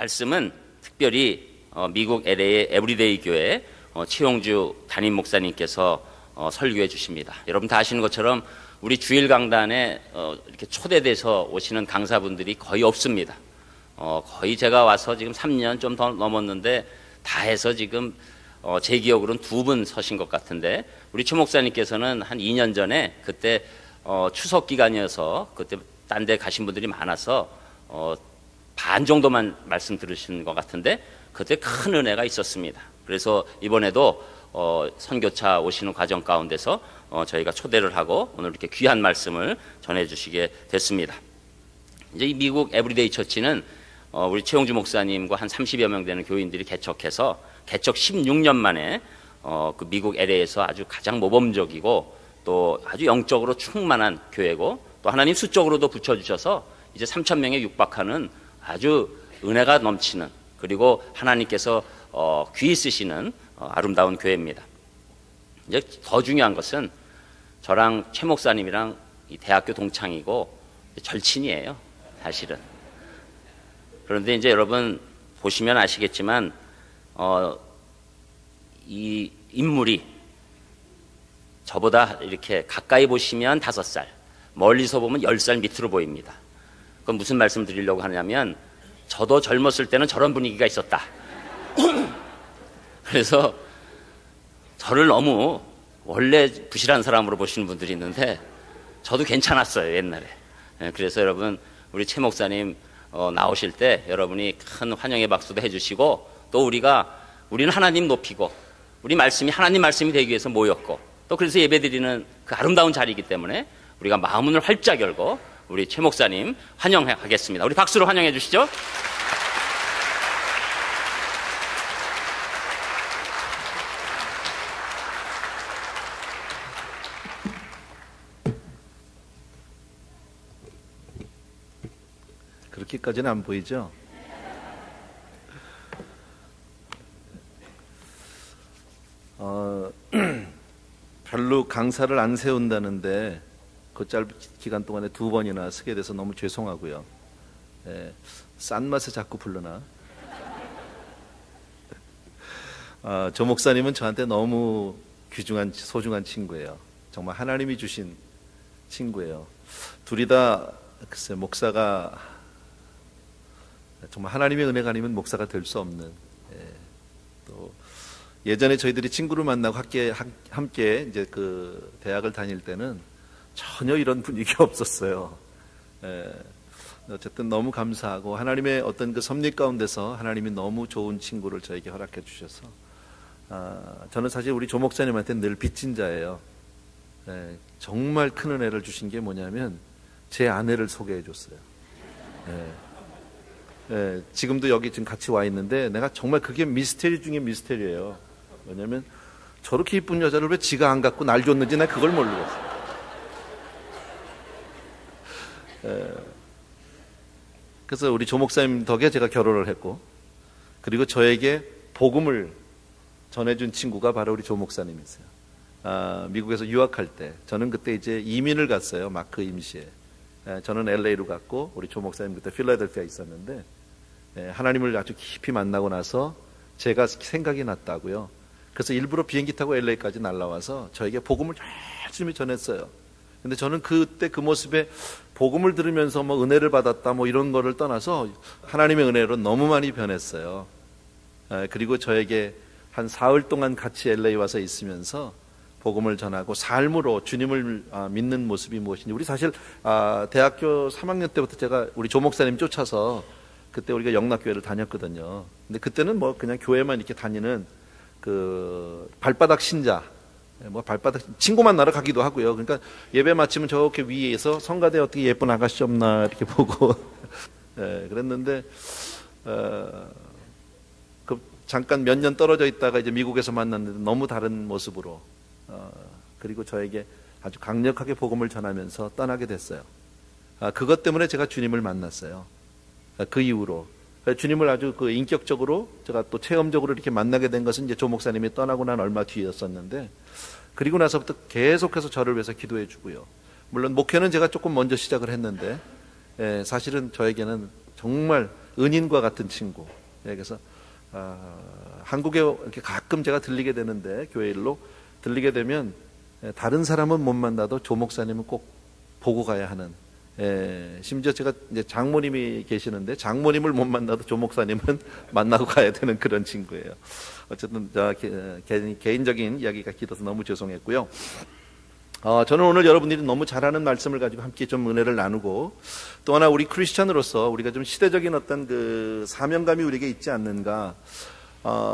말씀은 특별히 미국 LA의 에브리데이 교회 최용주 담임 목사님께서 설교해 주십니다. 여러분 다 아시는 것처럼 우리 주일 강단에 이렇게 초대돼서 오시는 강사분들이 거의 없습니다. 거의 제가 와서 지금 3년 좀 더 넘었는데 다 해서 지금 제 기억으로는 2분 서신 것 같은데, 우리 최 목사님께서는 한 2년 전에 그때 추석 기간이어서 그때 딴 데 가신 분들이 많아서 반 정도만 말씀 들으신 것 같은데 그때 큰 은혜가 있었습니다. 그래서 이번에도 선교차 오시는 과정 가운데서 저희가 초대를 하고 오늘 이렇게 귀한 말씀을 전해주시게 됐습니다. 이제 이 미국 에브리데이 처치는 우리 최용주 목사님과 한 30여 명 되는 교인들이 개척해서 개척 16년 만에 그 미국 LA에서 아주 가장 모범적이고 또 아주 영적으로 충만한 교회고, 또 하나님 수적으로도 붙여주셔서 이제 3,000명에 육박하는 아주 은혜가 넘치는, 그리고 하나님께서 귀히 쓰시는 아름다운 교회입니다. 이제 더 중요한 것은 저랑 최 목사님이랑 이 대학교 동창이고 절친이에요, 사실은. 그런데 이제 여러분 보시면 아시겠지만 이 인물이 저보다 이렇게 가까이 보시면 5살, 멀리서 보면 10살 밑으로 보입니다. 그건 무슨 말씀 드리려고 하냐면, 저도 젊었을 때는 저런 분위기가 있었다. 그래서 저를 너무 원래 부실한 사람으로 보시는 분들이 있는데 저도 괜찮았어요, 옛날에. 그래서 여러분 우리 최 목사님 나오실 때 여러분이 큰 환영의 박수도 해주시고, 또 우리는 하나님 높이고 우리 말씀이 하나님 말씀이 되기 위해서 모였고, 또 그래서 예배드리는 그 아름다운 자리이기 때문에 우리가 마음문을 활짝 열고 우리 최 목사님 환영하겠습니다. 우리 박수로 환영해 주시죠. 그렇게까지는 안 보이죠? 별로 강사를 안 세운다는데 그 짧은 기간 동안에 2번이나 쓰게 돼서 너무 죄송하고요. 싼 맛에 자꾸 불러나. 조 목사님은 저한테 너무 귀중한 소중한 친구예요. 정말 하나님이 주신 친구예요. 둘이 다 글쎄 목사가 정말 하나님의 은혜가 아니면 목사가 될 수 없는, 또 예전에 저희들이 친구를 만나고 함께 이제 그 대학을 다닐 때는 전혀 이런 분위기가 없었어요. 어쨌든 너무 감사하고, 하나님의 어떤 그 섭리 가운데서 하나님이 너무 좋은 친구를 저에게 허락해 주셔서 저는 사실 우리 조 목사님한테 늘 빚진 자예요. 정말 큰 은혜를 주신 게 뭐냐면 제 아내를 소개해 줬어요. 지금도 여기 지금 같이 와 있는데 내가 정말 그게 미스테리 중에 미스테리예요. 왜냐면 저렇게 이쁜 여자를 왜 지가 안 갖고 날 줬는지 나 그걸 모르겠어요. 그래서 우리 조 목사님 덕에 제가 결혼을 했고, 그리고 저에게 복음을 전해준 친구가 바로 우리 조 목사님이세요. 미국에서 유학할 때, 저는 그때 이제 이민을 갔어요. 마크 임시에. 저는 LA로 갔고 우리 조 목사님 그때 필라델피아에 있었는데, 하나님을 아주 깊이 만나고 나서 제가 생각이 났다고요. 그래서 일부러 비행기 타고 LA까지 날라와서 저에게 복음을 열심히 전했어요. 근데 저는 그때 그 모습에 복음을 들으면서 뭐 은혜를 받았다 뭐 이런 거를 떠나서 하나님의 은혜로 너무 많이 변했어요. 그리고 저에게 한 사흘 동안 같이 LA 와서 있으면서 복음을 전하고 삶으로 주님을 믿는 모습이 무엇인지, 우리 사실 대학교 3학년 때부터 제가 우리 조 목사님 쫓아서 그때 우리가 영락교회를 다녔거든요. 근데 그때는 뭐 그냥 교회만 이렇게 다니는 그 발바닥 신자, 뭐 발바닥 친구 만나러 가기도 하고요. 그러니까 예배 마치면 저렇게 위에서 성가대 어떻게 예쁜 아가씨 없나 이렇게 보고 그랬는데 그 잠깐 몇 년 떨어져 있다가 이제 미국에서 만났는데 너무 다른 모습으로, 그리고 저에게 아주 강력하게 복음을 전하면서 떠나게 됐어요. 그것 때문에 제가 주님을 만났어요. 그 이후로 주님을 아주 그 인격적으로 제가 또 체험적으로 이렇게 만나게 된 것은 이제 조 목사님이 떠나고 난 얼마 뒤였었는데, 그리고 나서부터 계속해서 저를 위해서 기도해 주고요. 물론 목회는 제가 조금 먼저 시작을 했는데 사실은 저에게는 정말 은인과 같은 친구. 그래서 한국에 이렇게 가끔 제가 들리게 되는데, 교회 일로 들리게 되면 다른 사람은 못 만나도 조 목사님은 꼭 보고 가야 하는, 심지어 제가 이제 장모님이 계시는데 장모님을 못 만나도 조 목사님은 만나고 가야 되는 그런 친구예요. 어쨌든 개인적인 이야기가 길어서 너무 죄송했고요. 저는 오늘 여러분들이 너무 잘하는 말씀을 가지고 함께 좀 은혜를 나누고, 또 하나 우리 크리스찬으로서 우리가 좀 시대적인 어떤 그 사명감이 우리에게 있지 않는가.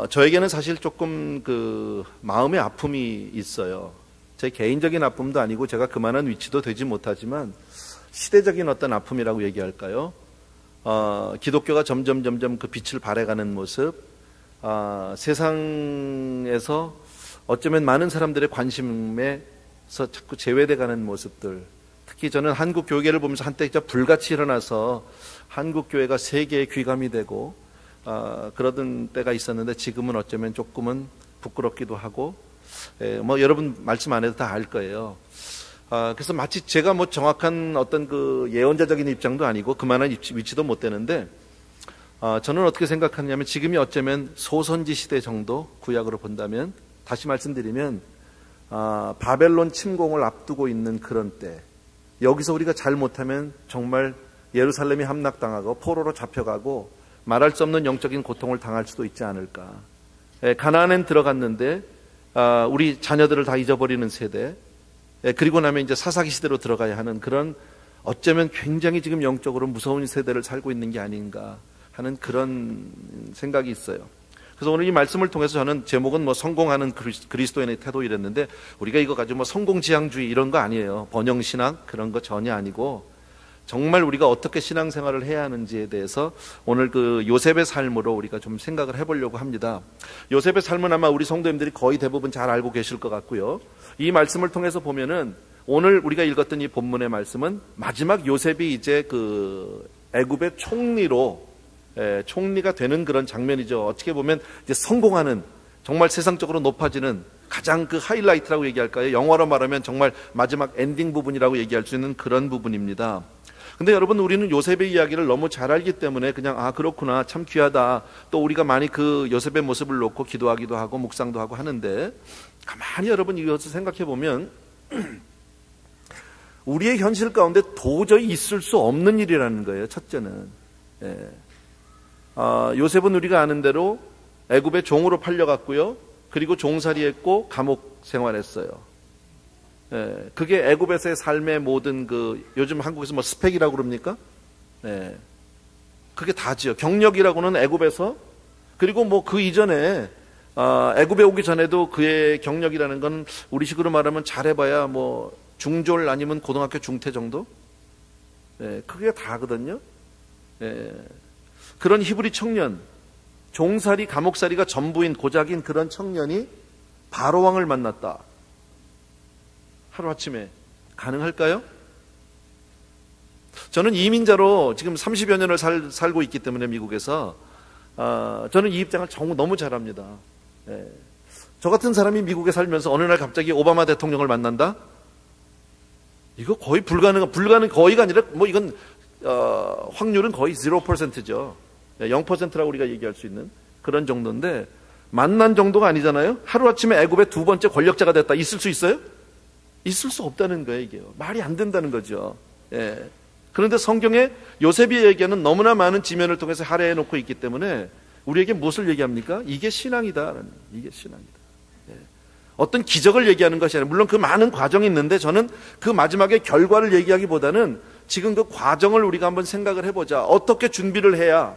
저에게는 사실 조금 그 마음의 아픔이 있어요. 제 개인적인 아픔도 아니고 제가 그만한 위치도 되지 못하지만 시대적인 어떤 아픔이라고 얘기할까요? 기독교가 점점 그 빛을 발해가는 모습, 세상에서 어쩌면 많은 사람들의 관심에서 자꾸 제외돼가는 모습들. 특히 저는 한국 교회를 보면서 한때 불같이 일어나서 한국 교회가 세계에 귀감이 되고 그러던 때가 있었는데, 지금은 어쩌면 조금은 부끄럽기도 하고, 뭐 여러분 말씀 안 해도 다 알 거예요. 그래서 마치 제가 뭐 정확한 어떤 그 예언자적인 입장도 아니고 그만한 위치도 못 되는데, 저는 어떻게 생각하냐면 지금이 어쩌면 소선지 시대 정도, 구약으로 본다면, 다시 말씀드리면 바벨론 침공을 앞두고 있는 그런 때, 여기서 우리가 잘못하면 정말 예루살렘이 함락당하고 포로로 잡혀가고 말할 수 없는 영적인 고통을 당할 수도 있지 않을까. 가나안엔 들어갔는데 우리 자녀들을 다 잊어버리는 세대, 그리고 나면 이제 사사기 시대로 들어가야 하는 그런, 어쩌면 굉장히 지금 영적으로 무서운 세대를 살고 있는 게 아닌가 하는 그런 생각이 있어요. 그래서 오늘 이 말씀을 통해서 저는 제목은 뭐 성공하는 그리스도인의 태도 이랬는데, 우리가 이거 가지고 뭐 성공지향주의 이런 거 아니에요. 번영신앙 그런 거 전혀 아니고, 정말 우리가 어떻게 신앙생활을 해야 하는지에 대해서 오늘 그 요셉의 삶으로 우리가 좀 생각을 해보려고 합니다. 요셉의 삶은 아마 우리 성도님들이 거의 대부분 잘 알고 계실 것 같고요. 이 말씀을 통해서 보면은 오늘 우리가 읽었던 이 본문의 말씀은 마지막 요셉이 이제 그 애굽의 총리가 되는 그런 장면이죠. 어떻게 보면 이제 성공하는, 정말 세상적으로 높아지는 가장 그 하이라이트라고 얘기할까요? 영어로 말하면 정말 마지막 엔딩 부분이라고 얘기할 수 있는 그런 부분입니다. 근데 여러분, 우리는 요셉의 이야기를 너무 잘 알기 때문에 그냥 그렇구나, 참 귀하다, 또 우리가 많이 그 요셉의 모습을 놓고 기도하기도 하고 묵상도 하고 하는데, 가만히 여러분 이것을 생각해 보면 우리의 현실 가운데 도저히 있을 수 없는 일이라는 거예요. 첫째는 요셉은 우리가 아는 대로 애굽의 종으로 팔려갔고요, 그리고 종살이했고 감옥 생활했어요. 그게 애굽에서의 삶의 모든 그, 요즘 한국에서 뭐 스펙이라고 그럽니까? 그게 다지요. 경력이라고는 애굽에서, 그리고 뭐 그 이전에 애굽에 오기 전에도 그의 경력이라는 건 우리식으로 말하면 잘해봐야 뭐 중졸 아니면 고등학교 중퇴 정도? 그게 다거든요. 그런 히브리 청년, 종살이 감옥살이가 전부인 고작인 그런 청년이 바로왕을 만났다. 하루아침에 가능할까요? 저는 이민자로 지금 30여 년을 살고 있기 때문에 미국에서 저는 이 입장을 너무 잘합니다. 저 같은 사람이 미국에 살면서 어느 날 갑자기 오바마 대통령을 만난다? 이거 거의 불가능, 거의가 아니라 뭐 이건 확률은 거의 0%죠. 0%라고 우리가 얘기할 수 있는 그런 정도인데, 만난 정도가 아니잖아요. 하루아침에 애굽의 두 번째 권력자가 됐다. 있을 수 있어요? 있을 수 없다는 거예요. 이게 말이 안 된다는 거죠. 그런데 성경에 요셉이 얘기하는 너무나 많은 지면을 통해서 할애해 놓고 있기 때문에 우리에게 무엇을 얘기합니까? 이게 신앙이다. 이게 신앙이다. 어떤 기적을 얘기하는 것이 아니라, 물론 그 많은 과정이 있는데, 저는 그 마지막에 결과를 얘기하기보다는 지금 그 과정을 우리가 한번 생각을 해보자. 어떻게 준비를 해야.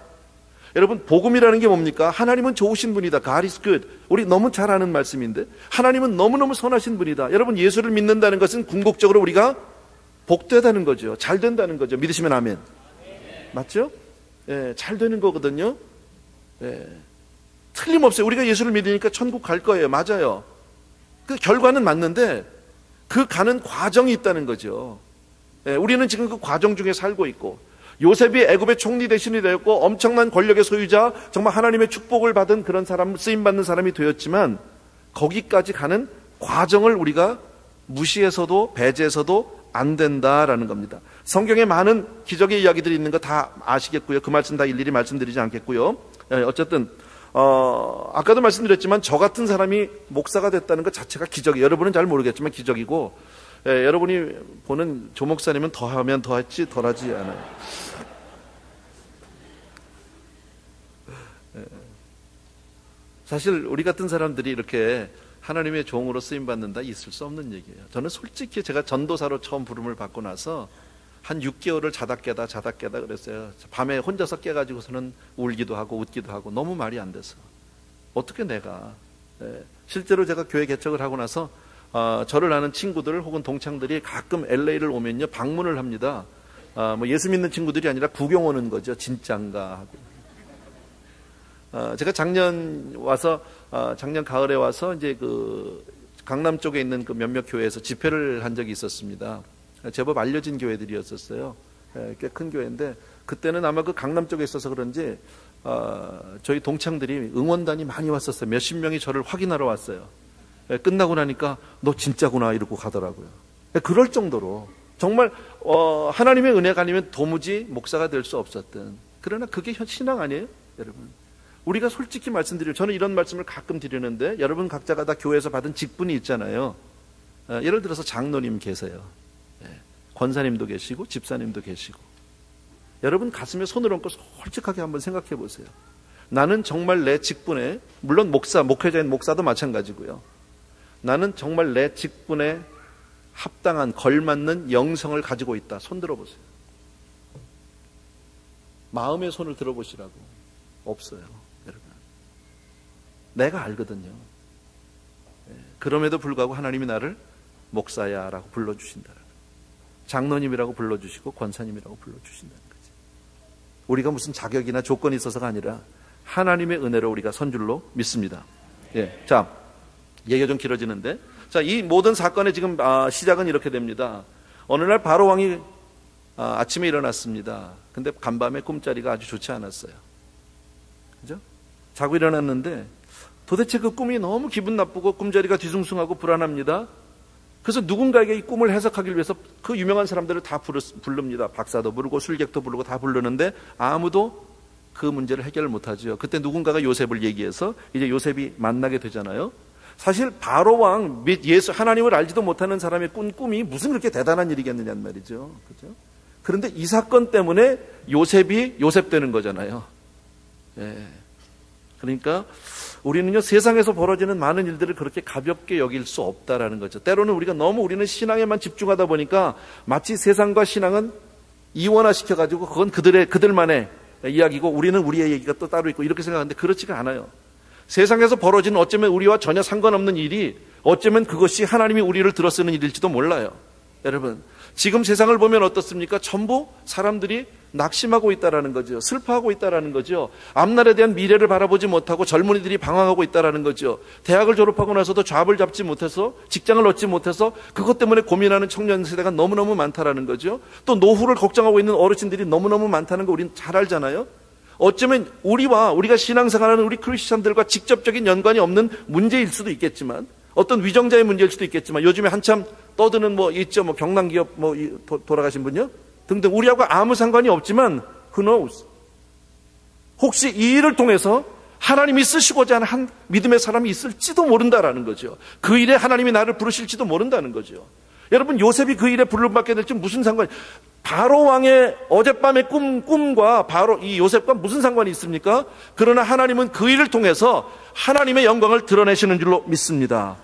여러분, 복음이라는 게 뭡니까? 하나님은 좋으신 분이다. God is good. 우리 너무 잘 아는 말씀인데, 하나님은 너무너무 선하신 분이다. 여러분, 예수를 믿는다는 것은 궁극적으로 우리가 복되다는 거죠. 잘 된다는 거죠. 믿으시면 아멘. 맞죠? 잘 되는 거거든요. 틀림없어요. 우리가 예수를 믿으니까 천국 갈 거예요. 맞아요. 그 결과는 맞는데 그 가는 과정이 있다는 거죠. 우리는 지금 그 과정 중에 살고 있고, 요셉이 애굽의 총리 대신이 되었고 엄청난 권력의 소유자, 정말 하나님의 축복을 받은 그런 사람, 쓰임받는 사람이 되었지만, 거기까지 가는 과정을 우리가 무시해서도 배제해서도 안 된다라는 겁니다. 성경에 많은 기적의 이야기들이 있는 거 다 아시겠고요. 그 말씀 다 일일이 말씀드리지 않겠고요. 어쨌든 아까도 말씀드렸지만 저 같은 사람이 목사가 됐다는 것 자체가 기적이에요. 여러분은 잘 모르겠지만 기적이고, 여러분이 보는 조 목사님은 더하면 더했지 덜하지 않아요. 사실 우리 같은 사람들이 이렇게 하나님의 종으로 쓰임받는다 있을 수 없는 얘기예요. 저는 솔직히 제가 전도사로 처음 부름을 받고 나서 한 6개월을 자다 깨다 그랬어요. 밤에 혼자서 깨가지고서는 울기도 하고 웃기도 하고 너무 말이 안 돼서 어떻게 내가, 실제로 제가 교회 개척을 하고 나서 저를 아는 친구들 혹은 동창들이 가끔 LA를 오면요 방문을 합니다. 뭐 예수 믿는 친구들이 아니라 구경 오는 거죠. 진짠가 하고. 제가 작년 가을에 와서 이제 그 강남 쪽에 있는 그 몇몇 교회에서 집회를 한 적이 있었습니다. 제법 알려진 교회들이었었어요. 꽤 큰 교회인데 그때는 아마 그 강남 쪽에 있어서 그런지 저희 동창들이 응원단이 많이 왔었어요. 몇십 명이 저를 확인하러 왔어요. 끝나고 나니까 너 진짜구나 이러고 가더라고요. 그럴 정도로 정말 하나님의 은혜가 아니면 도무지 목사가 될 수 없었던, 그러나 그게 신앙 아니에요, 여러분? 우리가 솔직히 말씀드리면, 저는 이런 말씀을 가끔 드리는데 여러분 각자가 다 교회에서 받은 직분이 있잖아요. 예를 들어서 장로님 계세요. 권사님도 계시고 집사님도 계시고. 여러분 가슴에 손을 얹고 솔직하게 한번 생각해 보세요. 나는 정말 내 직분에, 물론 목회자인 목사도 마찬가지고요. 나는 정말 내 직분에 합당한 걸맞는 영성을 가지고 있다. 손 들어보세요. 마음의 손을 들어보시라고. 없어요, 여러분. 내가 알거든요. 그럼에도 불구하고 하나님이 나를 목사야라고 불러주신다. 장로님이라고 불러주시고 권사님이라고 불러주신다는 거지. 우리가 무슨 자격이나 조건이 있어서가 아니라 하나님의 은혜로 우리가 선 줄로 믿습니다. 자, 얘기가 좀 길어지는데, 자, 이 모든 사건의 지금 시작은 이렇게 됩니다. 어느 날 바로 왕이 아침에 일어났습니다. 근데 간밤에 꿈자리가 아주 좋지 않았어요. 그죠? 자고 일어났는데 도대체 그 꿈이 너무 기분 나쁘고 꿈자리가 뒤숭숭하고 불안합니다. 그래서 누군가에게 이 꿈을 해석하기 위해서 그 유명한 사람들을 다 부릅니다. 박사도 부르고 술객도 부르고 다 부르는데 아무도 그 문제를 해결을 못하죠. 그때 누군가가 요셉을 얘기해서 이제 요셉이 만나게 되잖아요. 사실 바로 왕, 예수 하나님을 알지도 못하는 사람의 꾼 꿈이 무슨 그렇게 대단한 일이겠느냐는 말이죠. 그죠? 그런데 이 사건 때문에 요셉이 요셉 되는 거잖아요. 그러니까 우리는요, 세상에서 벌어지는 많은 일들을 그렇게 가볍게 여길 수 없다라는 거죠. 때로는 우리는 신앙에만 집중하다 보니까 마치 세상과 신앙은 이원화시켜가지고 그건 그들만의 이야기고 우리는 우리의 얘기가 또 따로 있고 이렇게 생각하는데 그렇지가 않아요. 세상에서 벌어지는 어쩌면 우리와 전혀 상관없는 일이 어쩌면 그것이 하나님이 우리를 들어쓰는 일일지도 몰라요. 여러분, 지금 세상을 보면 어떻습니까? 전부 사람들이 낙심하고 있다라는 거죠. 슬퍼하고 있다라는 거죠. 앞날에 대한 미래를 바라보지 못하고 젊은이들이 방황하고 있다라는 거죠. 대학을 졸업하고 나서도 잡을 잡지 못해서, 직장을 얻지 못해서 그것 때문에 고민하는 청년 세대가 너무너무 많다라는 거죠. 또 노후를 걱정하고 있는 어르신들이 너무너무 많다는 거 우리는 잘 알잖아요. 어쩌면 우리가 신앙생활하는 우리 크리스찬들과 직접적인 연관이 없는 문제일 수도 있겠지만, 어떤 위정자의 문제일 수도 있겠지만, 요즘에 한참 떠드는 있죠. 경남기업 돌아가신 분요? 등등. 우리하고 아무 상관이 없지만, who knows? 혹시 이 일을 통해서 하나님이 쓰시고자 하는 한 믿음의 사람이 있을지도 모른다라는 거죠. 그 일에 하나님이 나를 부르실지도 모른다는 거죠. 여러분, 요셉이 그 일에 부름받게 될지 무슨 상관이, 바로 왕의 어젯밤의 꿈과 바로 이 요셉과 무슨 상관이 있습니까? 그러나 하나님은 그 일을 통해서 하나님의 영광을 드러내시는 줄로 믿습니다.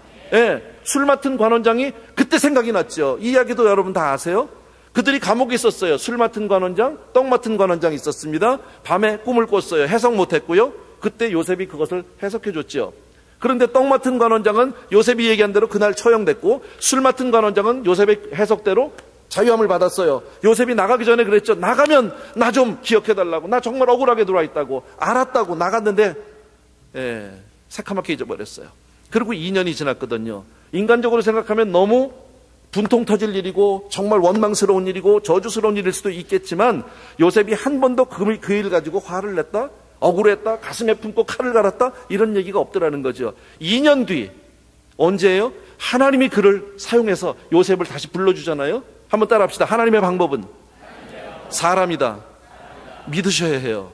술 맡은 관원장이 그때 생각이 났죠. 이 이야기도 여러분 다 아세요? 그들이 감옥에 있었어요. 술 맡은 관원장, 떡 맡은 관원장이 있었습니다. 밤에 꿈을 꿨어요. 해석 못했고요. 그때 요셉이 그것을 해석해 줬죠. 그런데 떡 맡은 관원장은 요셉이 얘기한 대로 그날 처형됐고, 술 맡은 관원장은 요셉의 해석대로 자유함을 받았어요. 요셉이 나가기 전에 그랬죠. 나가면 나 좀 기억해달라고. 나 정말 억울하게 들어와 있다고. 알았다고 나갔는데 새카맣게 잊어버렸어요. 그리고 2년이 지났거든요. 인간적으로 생각하면 너무 분통 터질 일이고 정말 원망스러운 일이고 저주스러운 일일 수도 있겠지만, 요셉이 한 번도 그 일 가지고 화를 냈다, 억울했다, 가슴에 품고 칼을 갈았다, 이런 얘기가 없더라는 거죠. 2년 뒤 언제예요? 하나님이 그를 사용해서 요셉을 다시 불러주잖아요. 한번 따라합시다. 하나님의 방법은 사람이다. 믿으셔야 해요.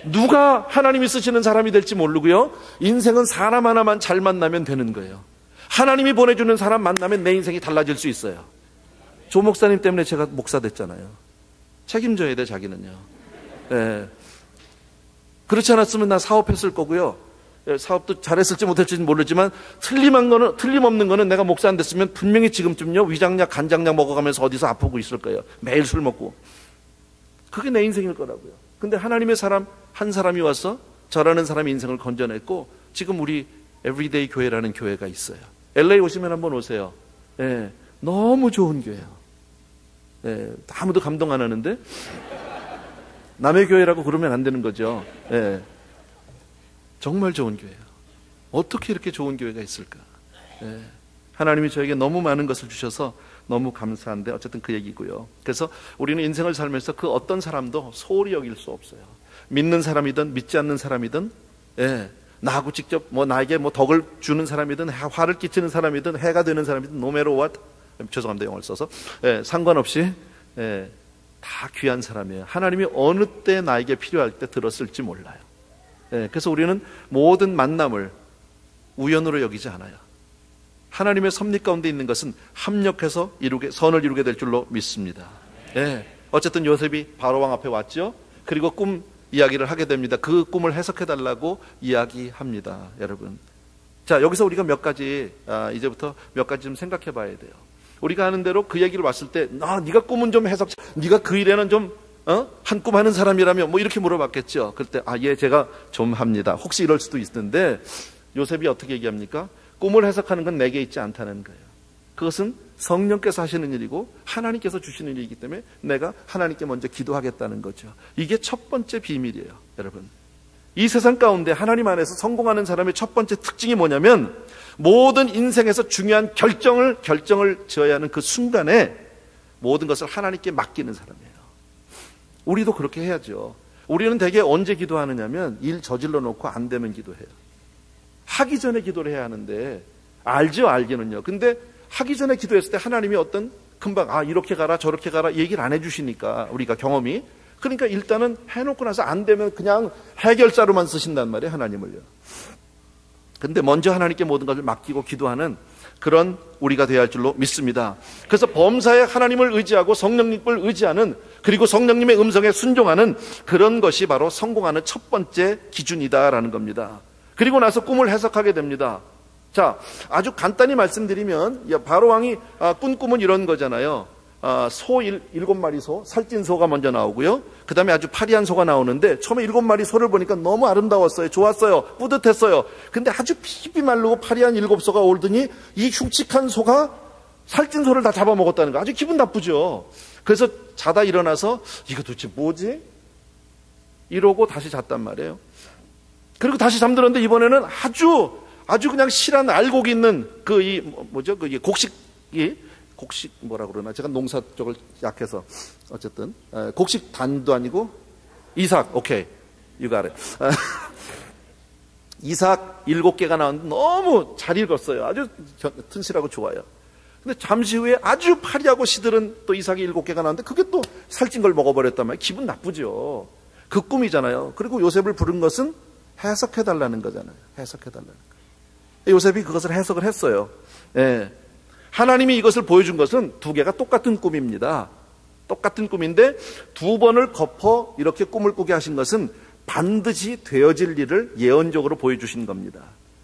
누가 하나님이 쓰시는 사람이 될지 모르고요. 인생은 사람 하나만 잘 만나면 되는 거예요. 하나님이 보내주는 사람 만나면 내 인생이 달라질 수 있어요. 조 목사님 때문에 제가 목사 됐잖아요. 책임져야 돼, 자기는요. 네. 그렇지 않았으면 나 사업했을 거고요. 사업도 잘했을지 못했을지 모르지만 틀림없는 거는 내가 목사 안 됐으면 분명히 지금쯤요 위장약, 간장약 먹어가면서 어디서 아프고 있을 거예요. 매일 술 먹고. 그게 내 인생일 거라고요. 근데 하나님의 사람 한 사람이 와서 저라는 사람의 인생을 건져냈고 지금 우리 에브리데이 교회라는 교회가 있어요. LA 오시면 한번 오세요. 네, 너무 좋은 교회예요. 네, 아무도 감동 안 하는데 남의 교회라고 그러면 안 되는 거죠. 네, 정말 좋은 교회예요. 어떻게 이렇게 좋은 교회가 있을까? 네, 하나님이 저에게 너무 많은 것을 주셔서 너무 감사한데 어쨌든 그 얘기고요. 그래서 우리는 인생을 살면서 그 어떤 사람도 소홀히 여길 수 없어요. 믿는 사람이든 믿지 않는 사람이든, 예, 나하고 직접 나에게 덕을 주는 사람이든 화를 끼치는 사람이든 해가 되는 사람이든 no matter what, 죄송합니다 영어를 써서, 예, 상관없이, 예, 다 귀한 사람이에요. 하나님이 어느 때 나에게 필요할 때 들었을지 몰라요. 예, 그래서 우리는 모든 만남을 우연으로 여기지 않아요. 하나님의 섭리 가운데 있는 것은 합력해서 선을 이루게 될 줄로 믿습니다. 예, 어쨌든 요셉이 바로왕 앞에 왔죠. 그리고 꿈 이야기를 하게 됩니다. 그 꿈을 해석해달라고 이야기합니다. 여러분, 자, 여기서 우리가 몇 가지 이제부터 몇 가지 좀 생각해 봐야 돼요. 우리가 하는 대로 그 얘기를 왔을 때 네가 꿈은 좀 해석, 네가 그 일에는 좀 한 꿈 하는 사람이라면 이렇게 물어봤겠죠. 그때 예, 제가 좀 합니다. 혹시 이럴 수도 있는데 요셉이 어떻게 얘기합니까? 꿈을 해석하는 건 내게 있지 않다는 거예요. 그것은 성령께서 하시는 일이고 하나님께서 주시는 일이기 때문에 내가 하나님께 먼저 기도하겠다는 거죠. 이게 첫 번째 비밀이에요. 여러분, 이 세상 가운데 하나님 안에서 성공하는 사람의 첫 번째 특징이 뭐냐면 모든 인생에서 중요한 결정을 지어야 하는 그 순간에 모든 것을 하나님께 맡기는 사람이에요. 우리도 그렇게 해야죠. 우리는 대개 언제 기도하느냐면 일 저질러 놓고 안 되면 기도해요. 하기 전에 기도를 해야 하는데, 알기는요. 근데 하기 전에 기도했을 때 하나님이 어떤 금방 이렇게 가라 저렇게 가라 얘기를 안 해주시니까 우리가 경험이, 그러니까 일단은 해놓고 나서 안 되면 그냥 해결사로만 쓰신단 말이에요, 하나님을요. 근데 먼저 하나님께 모든 것을 맡기고 기도하는 그런 우리가 되어야 할 줄로 믿습니다. 그래서 범사에 하나님을 의지하고 성령님을 의지하는, 그리고 성령님의 음성에 순종하는 그런 것이 바로 성공하는 첫 번째 기준이다라는 겁니다. 그리고 나서 꿈을 해석하게 됩니다. 자, 아주 간단히 말씀드리면 바로왕이 꾼 꿈은 이런 거잖아요. 소 7마리 소, 살찐 소가 먼저 나오고요. 그 다음에 아주 파리한 소가 나오는데 처음에 7마리 소를 보니까 너무 아름다웠어요. 좋았어요. 뿌듯했어요. 근데 아주 피피 마르고 파리한 7소가 오더니 이 흉측한 소가 살찐 소를 다 잡아먹었다는 거. 아주 기분 나쁘죠. 그래서 자다 일어나서 이거 도대체 뭐지? 이러고 다시 잤단 말이에요. 그리고 다시 잠들었는데 이번에는 아주 그냥 실한 알곡이 있는 곡식 뭐라 그러나, 제가 농사 쪽을 약해서 어쨌든 곡식 단도 아니고 이삭, 오케이, you got it. 이삭 7개가 나왔는데 너무 잘 읽었어요. 아주 튼실하고 좋아요. 근데 잠시 후에 아주 파리하고 시들은 또 이삭이 7개가 나왔는데 그게 또 살찐 걸 먹어버렸단 말이에요. 기분 나쁘죠. 그 꿈이잖아요. 그리고 요셉을 부른 것은 해석해달라는 거잖아요. 해석해달라는 거. 요셉이 그것을 해석을 했어요. 예. 하나님이 이것을 보여준 것은 2개가 똑같은 꿈입니다. 똑같은 꿈인데 2번을 덮어 이렇게 꿈을 꾸게 하신 것은 반드시 되어질 일을 예언적으로 보여주신 겁니다.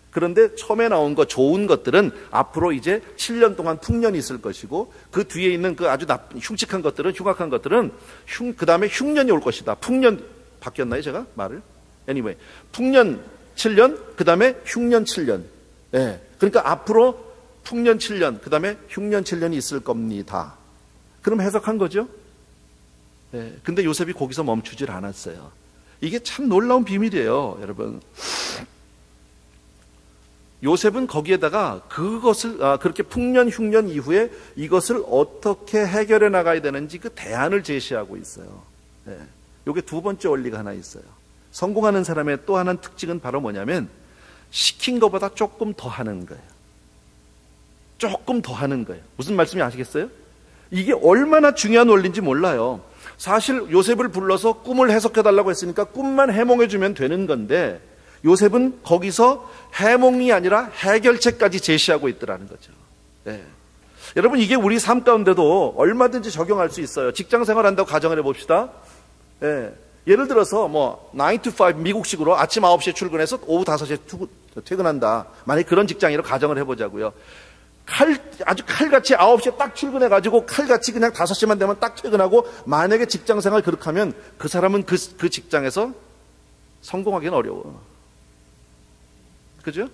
그런데 처음에 나온 거 좋은 것들은 앞으로 이제 7년 동안 풍년이 있을 것이고, 그 뒤에 있는 그 아주 흉측한 것들은, 흉악한 것들은 그 다음에 흉년이 올 것이다. 풍년 바뀌었나요 제가 말을? Anyway, 풍년 7년, 그 다음에 흉년 7년. 예. 그러니까 앞으로 풍년 7년, 그 다음에 흉년 7년이 있을 겁니다. 그럼 해석한 거죠? 예. 근데 요셉이 거기서 멈추질 않았어요. 이게 참 놀라운 비밀이에요, 여러분. 요셉은 거기에다가 그것을, 그렇게 풍년, 흉년 이후에 이것을 어떻게 해결해 나가야 되는지 그 대안을 제시하고 있어요. 예. 이게 2번째 원리가 하나 있어요. 성공하는 사람의 또 하나의 특징은 바로 뭐냐면 시킨 것보다 조금 더 하는 거예요. 조금 더 하는 거예요. 무슨 말씀인지 아시겠어요? 이게 얼마나 중요한 원리인지 몰라요. 사실 요셉을 불러서 꿈을 해석해달라고 했으니까 꿈만 해몽해주면 되는 건데 요셉은 거기서 해몽이 아니라 해결책까지 제시하고 있더라는 거죠. 네. 여러분, 이게 우리 삶 가운데도 얼마든지 적용할 수 있어요. 직장 생활한다고 가정을 해봅시다. 네. 예를 들어서 9 to 5 미국식으로 아침 9시에 출근해서 오후 5시에 퇴근한다. 만약에 그런 직장으로 가정을 해보자고요. 아주 칼같이 9시에 딱 출근해가지고 칼같이 그냥 5시만 되면 딱 퇴근하고 만약에 직장 생활 그렇게 하면 그 사람은 그 직장에서 성공하기는 어려워. 그죠?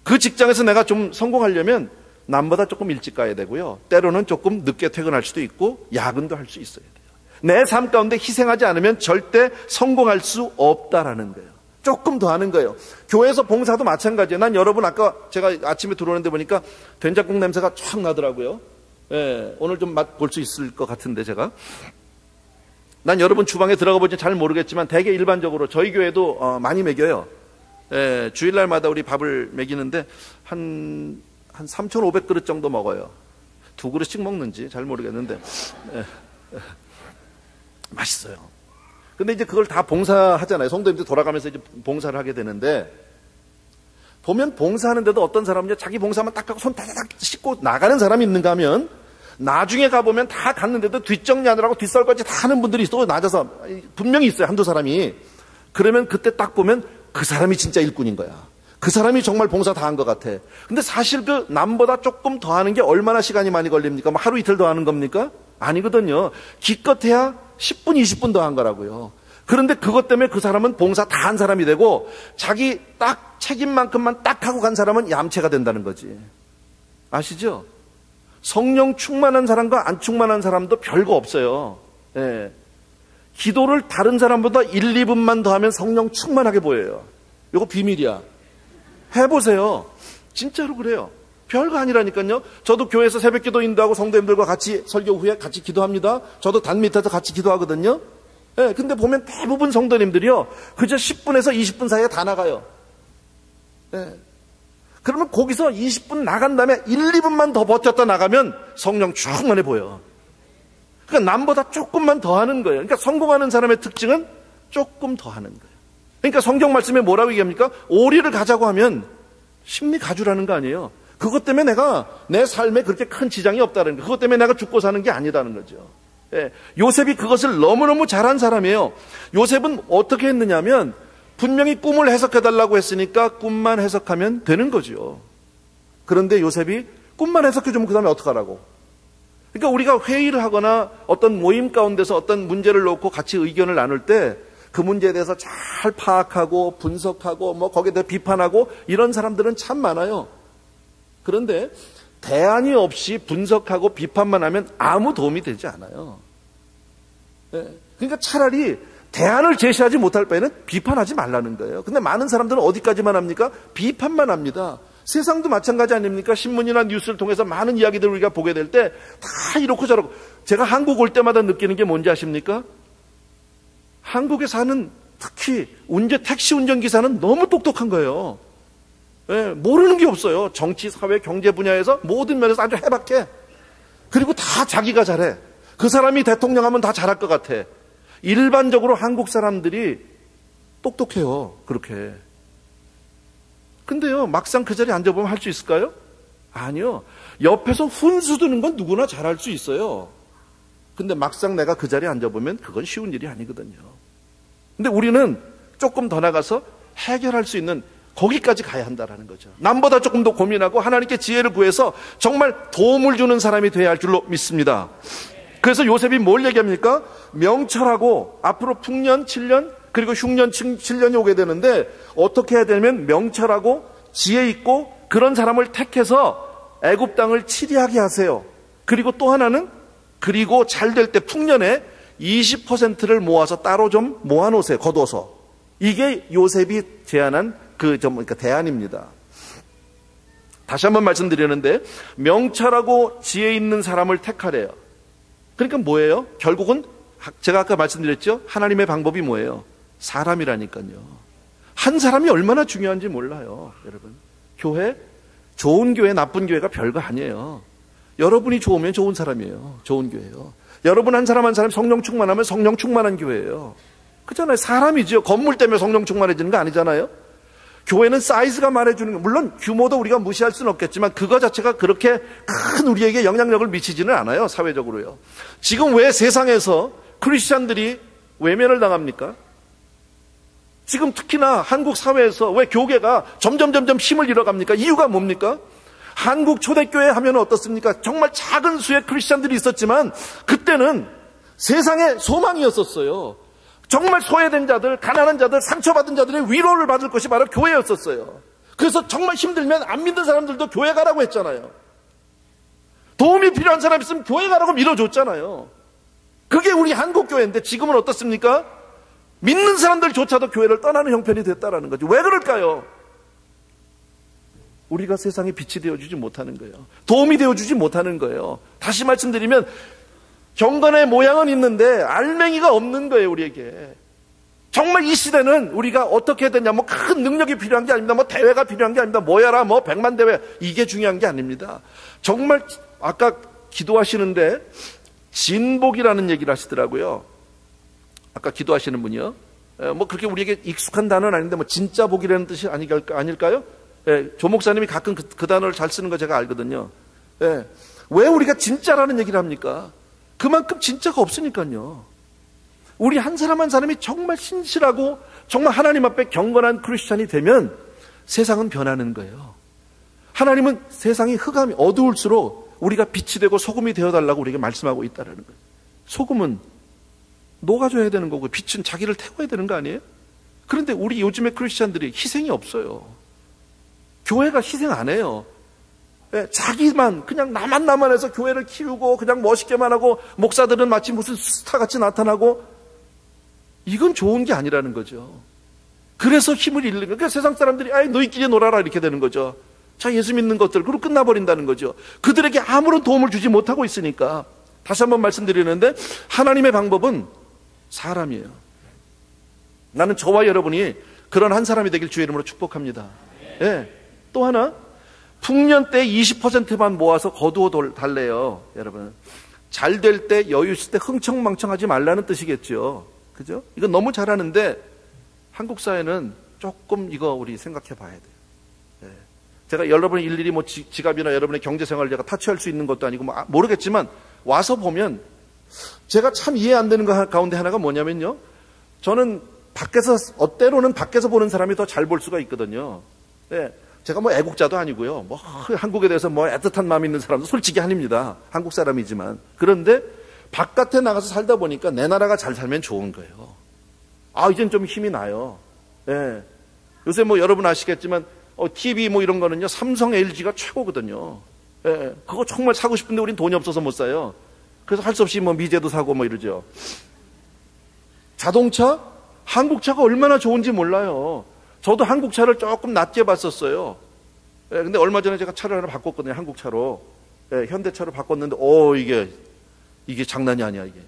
그 직장에서 내가 좀 성공하려면 남보다 조금 일찍 가야 되고요. 때로는 조금 늦게 퇴근할 수도 있고 야근도 할 수 있어야 돼요. 내 삶 가운데 희생하지 않으면 절대 성공할 수 없다라는 거예요. 조금 더 하는 거예요. 교회에서 봉사도 마찬가지예요. 난 여러분 아까 제가 아침에 들어오는데 보니까 된장국 냄새가 촥 나더라고요. 예, 오늘 좀 맛볼 수 있을 것 같은데 제가. 난 여러분 주방에 들어가 보지 잘 모르겠지만 되게 일반적으로 저희 교회도 많이 먹여요. 예, 주일날마다 우리 밥을 먹이는데 한 3,500그릇 정도 먹어요. 2그릇씩 먹는지 잘 모르겠는데 맛있어요. 근데 이제 그걸 다 봉사하잖아요. 성도님들 돌아가면서 이제 봉사를 하게 되는데 보면 봉사하는데도 어떤 사람은 자기 봉사만 딱 하고 손 다다닥 씻고 나가는 사람이 있는가 하면 나중에 가보면 다 갔는데도 뒷정리하느라고 뒷설거지 다 하는 분들이 또 낮아서 분명히 있어요. 한두 사람이. 그러면 그때 딱 보면 그 사람이 진짜 일꾼인 거야. 그 사람이 정말 봉사 다 한 것 같아. 근데 사실 그 남보다 조금 더 하는 게 얼마나 시간이 많이 걸립니까? 뭐 하루 이틀 더 하는 겁니까? 아니거든요. 기껏해야 10분, 20분 더 한 거라고요. 그런데 그것 때문에 그 사람은 봉사 다 한 사람이 되고 자기 딱 책임만큼만 딱 하고 간 사람은 얌체가 된다는 거지. 아시죠? 성령 충만한 사람과 안 충만한 사람도 별거 없어요. 예. 기도를 다른 사람보다 1, 2분만 더 하면 성령 충만하게 보여요. 이거 비밀이야. 해보세요. 진짜로 그래요. 별거 아니라니까요. 저도 교회에서 새벽기도 인도하고 성도님들과 같이 설교 후에 같이 기도합니다. 저도 단 밑에서 같이 기도하거든요. 예, 근데 보면 대부분 성도님들이요, 그저 10분에서 20분 사이에 다 나가요. 예. 그러면 거기서 20분 나간 다음에 1, 2분만 더 버텼다 나가면 성령 충만해 보여. 그러니까 남보다 조금만 더 하는 거예요. 그러니까 성공하는 사람의 특징은 조금 더 하는 거예요. 그러니까 성경 말씀에 뭐라고 얘기합니까? 오리를 가자고 하면 심리 가주라는 거 아니에요. 그것 때문에 내가 내 삶에 그렇게 큰 지장이 없다는 거예요. 그것 때문에 내가 죽고 사는 게 아니라는 거죠. 예, 요셉이 그것을 너무너무 잘한 사람이에요. 요셉은 어떻게 했느냐면 분명히 꿈을 해석해달라고 했으니까 꿈만 해석하면 되는 거죠. 그런데 요셉이 꿈만 해석해주면 그 다음에 어떡하라고. 그러니까 우리가 회의를 하거나 어떤 모임 가운데서 어떤 문제를 놓고 같이 의견을 나눌 때 그 문제에 대해서 잘 파악하고 분석하고 뭐 거기에 대해 비판하고 이런 사람들은 참 많아요. 그런데 대안이 없이 분석하고 비판만 하면 아무 도움이 되지 않아요. 그러니까 차라리 대안을 제시하지 못할 바에는 비판하지 말라는 거예요. 근데 많은 사람들은 어디까지만 합니까? 비판만 합니다. 세상도 마찬가지 아닙니까? 신문이나 뉴스를 통해서 많은 이야기들을 우리가 보게 될 때 다 이렇고 저렇고. 제가 한국 올 때마다 느끼는 게 뭔지 아십니까? 한국에 사는 특히 택시 운전기사는 너무 똑똑한 거예요. 예, 모르는 게 없어요. 정치, 사회, 경제 분야에서 모든 면에서 아주 해박해. 그리고 다 자기가 잘해. 그 사람이 대통령 하면 다 잘할 것 같아. 일반적으로 한국 사람들이 똑똑해요. 그렇게. 근데요, 막상 그 자리에 앉아보면 할 수 있을까요? 아니요. 옆에서 훈수 두는 건 누구나 잘할 수 있어요. 근데 막상 내가 그 자리에 앉아보면 그건 쉬운 일이 아니거든요. 근데 우리는 조금 더 나가서 해결할 수 있는 거기까지 가야 한다는 거죠. 남보다 조금 더 고민하고 하나님께 지혜를 구해서 정말 도움을 주는 사람이 되어야 할 줄로 믿습니다. 그래서 요셉이 뭘 얘기합니까? 명철하고 앞으로 풍년 7년 그리고 흉년 7년이 오게 되는데 어떻게 해야 되냐면 명철하고 지혜 있고 그런 사람을 택해서 애굽 땅을 치리하게 하세요. 그리고 또 하나는 그리고 잘 될 때 풍년에 20%를 모아서 따로 좀 모아놓으세요. 거둬서. 이게 요셉이 제안한 그러니까 대안입니다. 다시 한번 말씀드리는데 명철하고 지혜 있는 사람을 택하래요. 그러니까 뭐예요? 결국은 제가 아까 말씀드렸죠? 하나님의 방법이 뭐예요? 사람이라니까요. 한 사람이 얼마나 중요한지 몰라요. 여러분. 교회, 좋은 교회, 나쁜 교회가 별거 아니에요. 여러분이 좋으면 좋은 사람이에요. 좋은 교회예요. 여러분 한 사람 한 사람 성령 충만하면 성령 충만한 교회예요. 그렇잖아요. 사람이죠. 건물 때문에 성령 충만해지는 거 아니잖아요. 교회는 사이즈가 말해주는 거, 물론 규모도 우리가 무시할 수는 없겠지만 그거 자체가 그렇게 큰 우리에게 영향력을 미치지는 않아요. 사회적으로요. 지금 왜 세상에서 크리스찬들이 외면을 당합니까? 지금 특히나 한국 사회에서 왜 교계가 점점 힘을 잃어갑니까? 이유가 뭡니까? 한국 초대교회 하면 어떻습니까? 정말 작은 수의 크리스찬들이 있었지만 그때는 세상의 소망이었었어요. 정말 소외된 자들, 가난한 자들, 상처받은 자들의 위로를 받을 것이 바로 교회였었어요. 그래서 정말 힘들면 안 믿는 사람들도 교회 가라고 했잖아요. 도움이 필요한 사람 있으면 교회 가라고 밀어줬잖아요. 그게 우리 한국 교회인데 지금은 어떻습니까? 믿는 사람들조차도 교회를 떠나는 형편이 됐다라는 거죠. 왜 그럴까요? 우리가 세상에 빛이 되어주지 못하는 거예요. 도움이 되어주지 못하는 거예요. 다시 말씀드리면 경건의 모양은 있는데 알맹이가 없는 거예요, 우리에게. 정말 이 시대는 우리가 어떻게 해야 되냐, 큰 능력이 필요한 게 아닙니다. 대회가 필요한 게 아닙니다. 뭐야라, 100만 대회. 이게 중요한 게 아닙니다. 정말, 아까 기도하시는데, 진복이라는 얘기를 하시더라고요. 아까 기도하시는 분이요. 그렇게 우리에게 익숙한 단어는 아닌데, 진짜 복이라는 뜻이 아닐까요? 조 목사님이 가끔 그 단어를 잘 쓰는 거 제가 알거든요. 왜 우리가 진짜라는 얘기를 합니까? 그만큼 진짜가 없으니까요. 우리 한 사람 한 사람이 정말 신실하고 정말 하나님 앞에 경건한 크리스찬이 되면 세상은 변하는 거예요. 하나님은 세상이 흑암이 어두울수록 우리가 빛이 되고 소금이 되어달라고 우리에게 말씀하고 있다는 거예요. 소금은 녹아줘야 되는 거고 빛은 자기를 태워야 되는 거 아니에요? 그런데 우리 요즘의 크리스찬들이 희생이 없어요. 교회가 희생 안 해요. 자기만 그냥 나만 해서 교회를 키우고 그냥 멋있게만 하고 목사들은 마치 무슨 스타같이 나타나고 이건 좋은 게 아니라는 거죠. 그래서 힘을 잃는 거예요. 그러니까 세상 사람들이 너희끼리 놀아라 이렇게 되는 거죠. 자, 예수 믿는 것들 그리고 끝나버린다는 거죠. 그들에게 아무런 도움을 주지 못하고 있으니까. 다시 한번 말씀드리는데 하나님의 방법은 사람이에요. 나는 저와 여러분이 그런 한 사람이 되길 주의 이름으로 축복합니다. 또 하나, 풍년 때 20%만 모아서 거두어 달래요. 여러분, 잘 될 때 여유 있을 때 흥청망청하지 말라는 뜻이겠죠. 그죠? 이건 너무 잘하는데 한국 사회는 조금 이거 우리 생각해 봐야 돼요. 제가 여러분이 일일이 지갑이나 여러분의 경제생활을 제가 타치할 수 있는 것도 아니고 모르겠지만 와서 보면 제가 참 이해 안 되는 거 가운데 하나가 뭐냐면요. 저는 때로는 밖에서 보는 사람이 더 잘 볼 수가 있거든요. 제가 애국자도 아니고요. 한국에 대해서 애틋한 마음이 있는 사람도 솔직히 아닙니다. 한국 사람이지만. 그런데 바깥에 나가서 살다 보니까 내 나라가 잘 살면 좋은 거예요. 이젠 좀 힘이 나요. 요새 여러분 아시겠지만 TV 이런 거는요. 삼성, LG가 최고거든요. 그거 정말 사고 싶은데 우린 돈이 없어서 못 사요. 그래서 할 수 없이 미제도 사고 이러죠. 자동차? 한국 차가 얼마나 좋은지 몰라요. 저도 한국 차를 조금 낮게 봤었어요. 근데 얼마 전에 제가 차를 하나 바꿨거든요. 한국 차로. 현대차로 바꿨는데, 이게 장난이 아니야, 이게.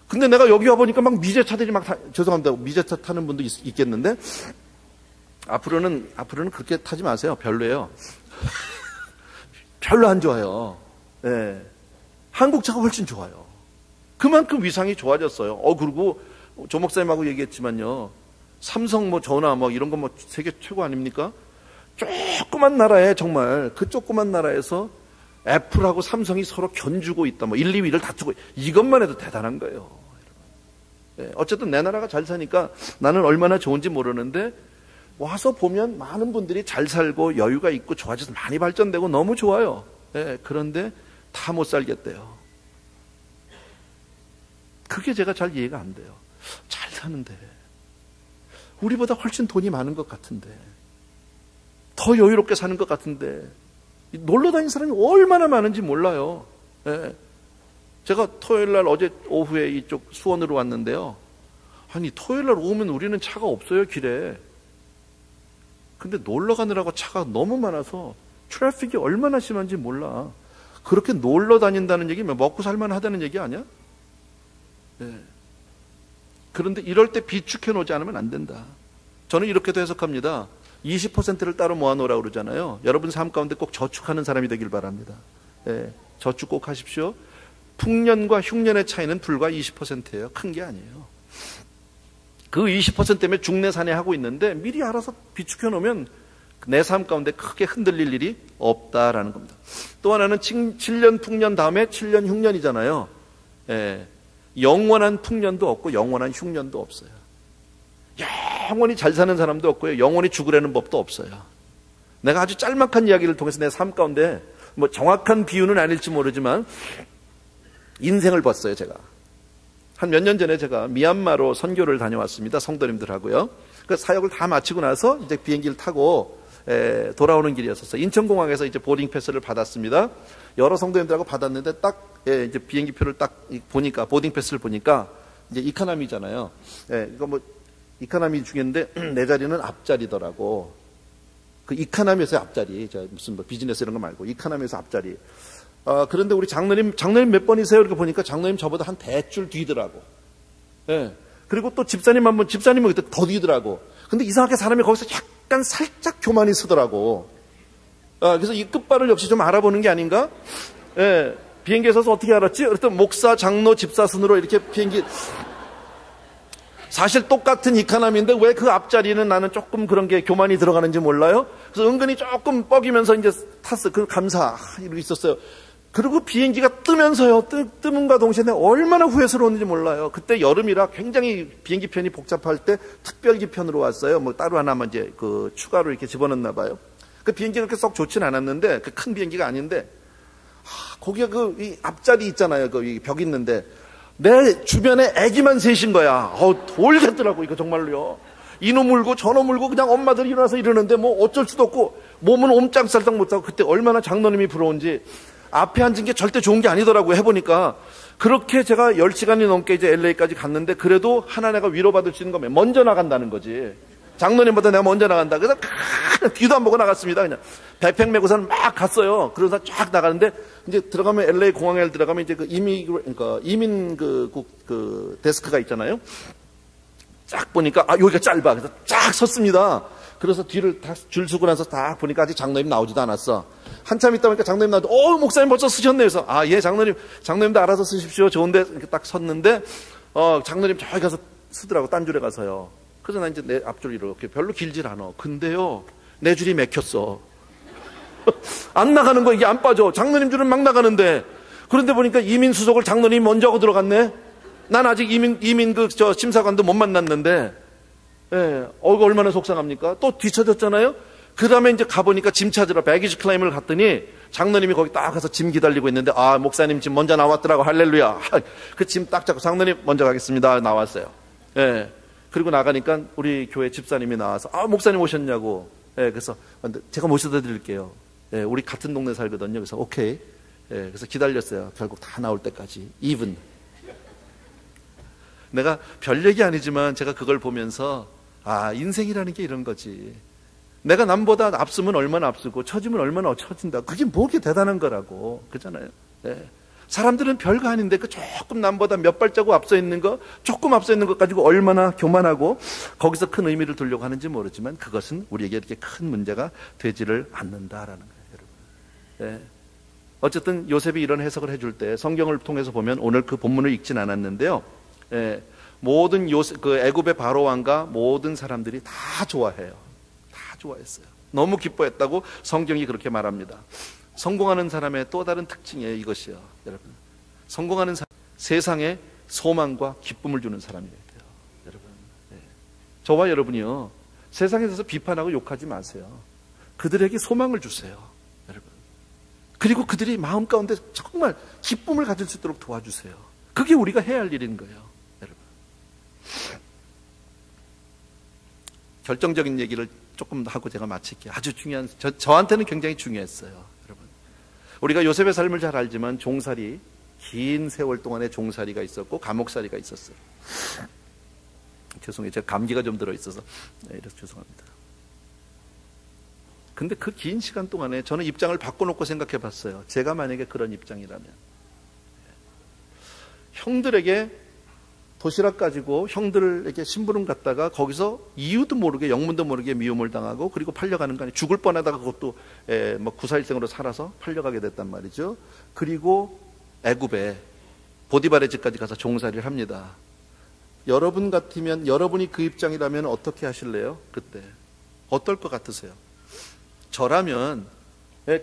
근데 내가 여기 와보니까 미제차들이 죄송합니다. 미제차 타는 분도 있겠는데, 앞으로는 그렇게 타지 마세요. 별로예요. 별로 안 좋아요. 한국 차가 훨씬 좋아요. 그만큼 위상이 좋아졌어요. 그리고 조 목사님하고 얘기했지만요. 삼성 전화 이런 거 세계 최고 아닙니까? 조그만 나라에 정말 그 조그만 나라에서 애플하고 삼성이 서로 견주고 있다. 1, 2위를 다투고 이것만 해도 대단한 거예요. 어쨌든 내 나라가 잘 사니까 나는 얼마나 좋은지 모르는데 와서 보면 많은 분들이 잘 살고 여유가 있고 좋아져서 많이 발전되고 너무 좋아요. 그런데 다 못 살겠대요. 그게 제가 잘 이해가 안 돼요. 잘 사는데 우리보다 훨씬 돈이 많은 것 같은데 더 여유롭게 사는 것 같은데 놀러 다니는 사람이 얼마나 많은지 몰라요. 제가 토요일날 어제 오후에 이쪽 수원으로 왔는데요. 토요일날 오면 우리는 차가 없어요, 길에. 근데 놀러 가느라고 차가 너무 많아서 트래픽이 얼마나 심한지 몰라. 그렇게 놀러 다닌다는 얘기면 먹고 살만 하다는 얘기 아니야? 그런데 이럴 때 비축해 놓지 않으면 안 된다. 저는 이렇게도 해석합니다. 20%를 따로 모아놓으라고 그러잖아요. 여러분 삶 가운데 꼭 저축하는 사람이 되길 바랍니다. 저축 꼭 하십시오. 풍년과 흉년의 차이는 불과 20%예요. 큰 게 아니에요. 그 20% 때문에 중내산해하고 있는데 미리 알아서 비축해 놓으면 내 삶 가운데 크게 흔들릴 일이 없다라는 겁니다. 또 하나는 7년 풍년 다음에 7년 흉년이잖아요. 예, 영원한 풍년도 없고 영원한 흉년도 없어요. 영원히 잘 사는 사람도 없고요. 영원히 죽으려는 법도 없어요. 내가 아주 짤막한 이야기를 통해서 내 삶 가운데 뭐 정확한 비유는 아닐지 모르지만 인생을 봤어요. 제가 한 몇 년 전에 제가 미얀마로 선교를 다녀왔습니다. 성도님들하고요. 그 사역을 다 마치고 나서 이제 비행기를 타고 돌아오는 길이었었어요. 인천공항에서 이제 보딩 패스를 받았습니다. 여러 성도님들하고 받았는데 딱 이제 비행기 표를 딱 보니까 보딩 패스를 보니까 이제 이카노미잖아요. 이거 뭐 이카노미 중인데 내 자리는 앞자리더라고. 그 이카노미에서 앞자리, 무슨 뭐 비즈니스 이런 거 말고 이카노미에서 앞자리. 그런데 우리 장로님 몇 번이세요? 이렇게 보니까 장로님 저보다 한 대줄 뒤더라고. 예. 그리고 또 집사님은 더 뒤더라고. 근데 이상하게 사람이 거기서 약간 살짝 교만이 서더라고. 그래서 이 끝발을 역시 좀 알아보는 게 아닌가? 예. 비행기에 서서 어떻게 알았지? 그랬더니 목사, 장로, 집사 순으로 이렇게 비행기. 사실 똑같은 이카노미인데 왜 그 앞자리는 나는 조금 그런 게 교만이 들어가는지 몰라요? 그래서 은근히 조금 뻐기면서 이제 탔어. 그 감사. 이러고 있었어요. 그리고 비행기가 뜨면서요. 뜸과 동시에 내가 얼마나 후회스러웠는지 몰라요. 그때 여름이라 굉장히 비행기 편이 복잡할 때 특별기 편으로 왔어요. 뭐 따로 하나만 이제 그 추가로 이렇게 집어넣나 봐요. 그 비행기가 그렇게 썩 좋진 않았는데 그 큰 비행기가 아닌데 거기가 그 이 앞자리 있잖아요. 그 벽 있는데 내 주변에 애기만 셋인 거야. 돌겠더라고 이거 정말로요. 이놈 울고 저놈 울고 그냥 엄마들이 일어나서 이러는데 뭐 어쩔 수도 없고 몸은 옴짝살짝 못하고 그때 얼마나 장로님이 부러운지 앞에 앉은 게 절대 좋은 게 아니더라고요. 해보니까 그렇게 제가 10시간이 넘게 이제 LA까지 갔는데 그래도 하나네가 위로받을 수 있는 거면 먼저 나간다는 거지. 장로님보다 내가 먼저 나간다. 그래서 뒤도 안 보고 나갔습니다. 그냥 백팩 메고서는 막 갔어요. 그러다 쫙 나가는데 이제 들어가면 LA 공항에 들어가면 이제 그 이민 그 데스크가 있잖아요. 쫙 보니까 여기가 짧아. 그래서 쫙 섰습니다. 그래서 뒤를 다 줄 서고 나서 딱 보니까 아직 장로님 나오지도 않았어. 한참 있다 보니까 장로님 나오고 목사님 벌써 쓰셨네. 그래서 예 장로님도 알아서 쓰십시오. 좋은데 이렇게 딱 섰는데 장로님 저기 가서 쓰더라고. 딴 줄에 가서요. 그래서 난 이제 내 앞줄 이렇게 별로 길질 않아. 근데요 내 줄이 맥혔어. 안 나가는 거 이게 안 빠져. 장로님 줄은 막 나가는데 그런데 보니까 이민 수속을 장로님이 먼저 하고 들어갔네. 난 아직 이민 심사관도 못 만났는데 얼마나 속상합니까? 또 뒤쳐졌잖아요. 그 다음에 이제 가보니까 짐 찾으러 배기지 클레임을 갔더니 장로님이 거기 딱 가서 짐 기다리고 있는데 목사님 짐 먼저 나왔더라고. 할렐루야. 그 짐 딱 잡고 장로님 먼저 가겠습니다. 나왔어요. 그리고 나가니까 우리 교회 집사님이 나와서 목사님 오셨냐고. 그래서 제가 모셔다 드릴게요. 우리 같은 동네 살거든요. 그래서 오케이. 그래서 기다렸어요. 결국 다 나올 때까지. even. 내가 별 얘기 아니지만 제가 그걸 보면서 인생이라는 게 이런 거지. 내가 남보다 앞서면 얼마나 앞서고 처지면 얼마나 처진다. 그게 뭐게 대단한 거라고. 그잖아요. 사람들은 별거 아닌데 그 조금 남보다 몇 발자국 앞서 있는 거, 조금 앞서 있는 것 가지고 얼마나 교만하고 거기서 큰 의미를 두려고 하는지 모르지만 그것은 우리에게 이렇게 큰 문제가 되지를 않는다라는 거예요, 여러분. 어쨌든 요셉이 이런 해석을 해줄 때 성경을 통해서 보면 오늘 그 본문을 읽진 않았는데요. 모든 그 애굽의 바로 왕과 모든 사람들이 다 좋아해요. 다 좋아했어요. 너무 기뻐했다고 성경이 그렇게 말합니다. 성공하는 사람의 또 다른 특징이에요. 이것이요, 여러분. 성공하는 사람, 세상에 소망과 기쁨을 주는 사람이 돼요, 여러분. 저와 여러분이요, 세상에 대해서 비판하고 욕하지 마세요. 그들에게 소망을 주세요, 여러분. 그리고 그들이 마음 가운데 정말 기쁨을 가질 수 있도록 도와주세요. 그게 우리가 해야 할 일인 거예요, 여러분. 결정적인 얘기를 조금 하고 제가 마칠게요. 아주 중요한, 저한테는 굉장히 중요했어요, 여러분. 우리가 요셉의 삶을 잘 알지만 종살이, 긴 세월 동안의 종살이가 있었고 감옥살이가 있었어요. 죄송해요. 제가 감기가 좀 들어있어서 이래서 죄송합니다. 근데 그 긴 시간 동안에 저는 입장을 바꿔놓고 생각해 봤어요. 제가 만약에 그런 입장이라면 형들에게 도시락 가지고 형들에게 심부름 갔다가 거기서 이유도 모르게 영문도 모르게 미움을 당하고 그리고 팔려가는 거 아니에요. 죽을 뻔하다가 그것도 뭐 구사일생으로 살아서 팔려가게 됐단 말이죠. 그리고 애굽에 보디발의 집까지 가서 종살이를 합니다. 여러분 같으면, 여러분이 그 입장이라면 어떻게 하실래요? 그때 어떨 것 같으세요? 저라면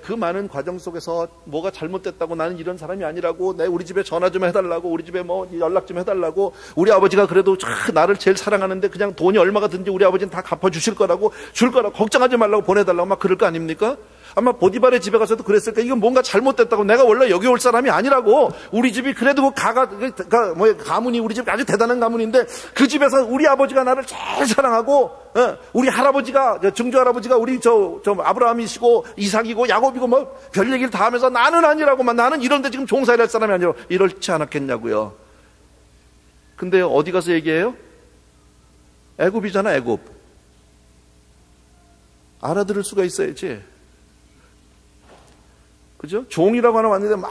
그 많은 과정 속에서 뭐가 잘못됐다고, 나는 이런 사람이 아니라고, 우리 집에 전화 좀 해달라고, 우리 집에 뭐 연락 좀 해달라고, 우리 아버지가 그래도 나를 제일 사랑하는데 그냥 돈이 얼마가 든지 우리 아버지는 다 갚아주실 거라고, 줄 거라고, 걱정하지 말라고 보내달라고 막 그럴 거 아닙니까? 아마 보디발의 집에 가서도 그랬을 거예요. 이건 뭔가 잘못됐다고, 내가 원래 여기 올 사람이 아니라고, 우리 집이 그래도 가문이 우리 집 아주 대단한 가문인데 그 집에서 우리 아버지가 나를 제일 사랑하고, 우리 할아버지가, 증조 할아버지가 우리 저 아브라함이시고 이삭이고 야곱이고 뭐 별 얘기를 다 하면서 나는 아니라고만, 나는 이런데 지금 종살이 할 사람이 아니라고 이렇지 않았겠냐고요. 근데 어디 가서 얘기해요? 애굽이잖아, 애굽. 알아들을 수가 있어야지. 그죠? 종이라고 하나 왔는데 막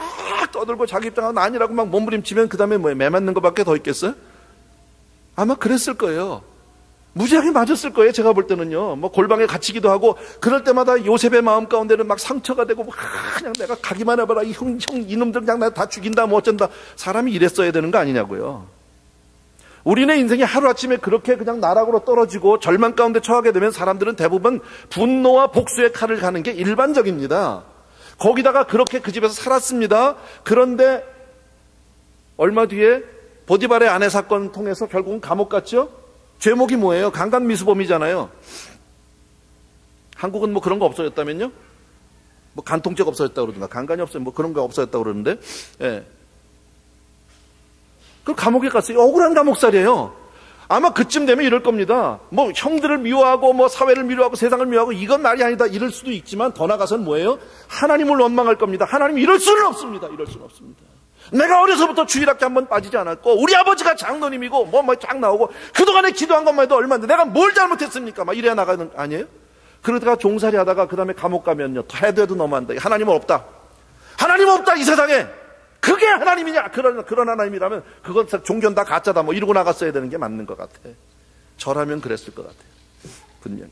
떠들고 자기 입장하고 나 아니라고 막 몸부림치면 그 다음에 뭐에 매 맞는 것밖에 더 있겠어요? 아마 그랬을 거예요. 무지하게 맞았을 거예요. 제가 볼 때는요. 뭐 골방에 갇히기도 하고, 그럴 때마다 요셉의 마음 가운데는 막 상처가 되고, 그냥 내가 가기만 해봐라. 형, 이놈들 그냥 나 다 죽인다, 뭐 어쩐다. 사람이 이랬어야 되는 거 아니냐고요. 우리네 인생이 하루아침에 그렇게 그냥 나락으로 떨어지고 절망 가운데 처하게 되면 사람들은 대부분 분노와 복수의 칼을 가는 게 일반적입니다. 거기다가 그렇게 그 집에서 살았습니다. 그런데 얼마 뒤에 보디발의 아내 사건 통해서 결국은 감옥 갔죠. 죄목이 뭐예요? 강간미수범이잖아요. 한국은 뭐 그런 거 없어졌다면요? 뭐 간통죄가 없어졌다고 그러든가, 강간이 없어요, 뭐 그런 거 없어졌다고 그러는데, 예. 그 감옥에 갔어요. 억울한 감옥살이에요. 아마 그쯤 되면 이럴 겁니다. 뭐 형들을 미워하고 뭐 사회를 미워하고 세상을 미워하고 이건 말이 아니다 이럴 수도 있지만, 더 나아가서는 뭐예요? 하나님을 원망할 겁니다. 하나님 이럴 수는 없습니다. 이럴 수는 없습니다. 내가 어려서부터 주일학교 한번 빠지지 않았고, 우리 아버지가 장로님이고 뭐 쫙 나오고, 그동안에 기도한 것만 해도 얼마인데 내가 뭘 잘못했습니까? 막 이래야 나가는 거 아니에요? 그러다가 종살이 하다가 그 다음에 감옥 가면요, 해도 해도 너무한다. 하나님은 없다. 하나님 없다 이 세상에. 그게 하나님이냐? 그런 하나님이라면 그건 종교는 다 가짜다 뭐 이러고 나갔어야 되는 게 맞는 것 같아. 저라면 그랬을 것 같아요. 분명히.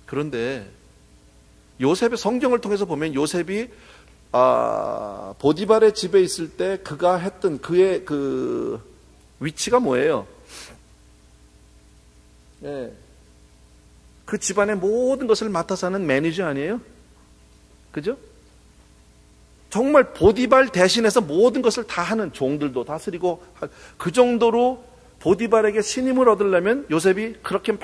그런데 요셉의 성경을 통해서 보면 요셉이 보디발의 집에 있을 때 그가 했던 그의 그 위치가 뭐예요? 예. 그 집안의 모든 것을 맡아서 하는 매니저 아니에요? 그죠? 정말 보디발 대신해서 모든 것을 다 하는, 종들도 다스리고, 그 정도로 보디발에게 신임을 얻으려면 요셉이 그렇게 막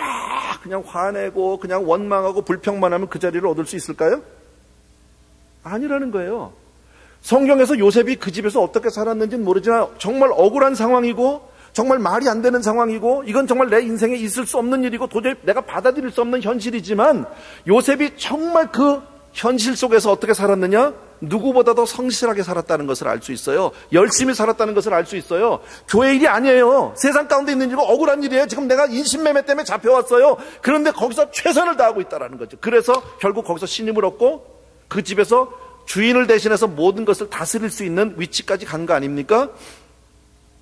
그냥 화내고 그냥 원망하고 불평만 하면 그 자리를 얻을 수 있을까요? 아니라는 거예요. 성경에서 요셉이 그 집에서 어떻게 살았는지는 모르지만 정말 억울한 상황이고 정말 말이 안 되는 상황이고, 이건 정말 내 인생에 있을 수 없는 일이고 도저히 내가 받아들일 수 없는 현실이지만, 요셉이 정말 그 현실 속에서 어떻게 살았느냐? 누구보다도 성실하게 살았다는 것을 알 수 있어요. 열심히 살았다는 것을 알 수 있어요. 교회 일이 아니에요. 세상 가운데 있는 일이고 억울한 일이에요. 지금 내가 인신매매 때문에 잡혀왔어요. 그런데 거기서 최선을 다하고 있다는 거죠. 그래서 결국 거기서 신임을 얻고 그 집에서 주인을 대신해서 모든 것을 다스릴 수 있는 위치까지 간 거 아닙니까?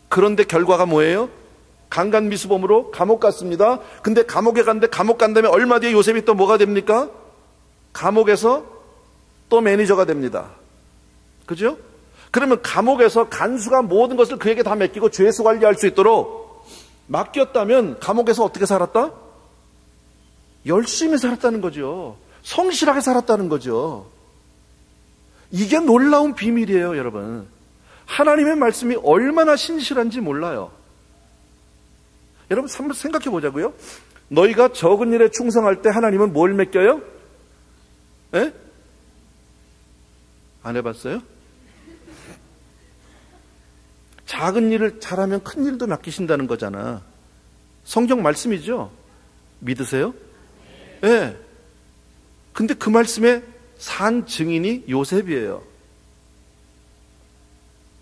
그런데 결과가 뭐예요? 강간미수범으로 감옥 갔습니다. 근데 감옥에 갔는데, 감옥 간 다음에 얼마 뒤에 요셉이 또 뭐가 됩니까? 감옥에서 또 매니저가 됩니다. 그죠? 그러면 감옥에서 간수가 모든 것을 그에게 다 맡기고 죄수 관리할 수 있도록 맡겼다면 감옥에서 어떻게 살았다? 열심히 살았다는 거죠. 성실하게 살았다는 거죠. 이게 놀라운 비밀이에요, 여러분. 하나님의 말씀이 얼마나 신실한지 몰라요. 여러분 한번 생각해 보자고요. 너희가 적은 일에 충성할 때 하나님은 뭘 맡겨요? 예? 안 해봤어요? 작은 일을 잘하면 큰 일도 맡기신다는 거잖아. 성경 말씀이죠. 믿으세요? 예. 네. 근데 그 말씀에 산 증인이 요셉이에요.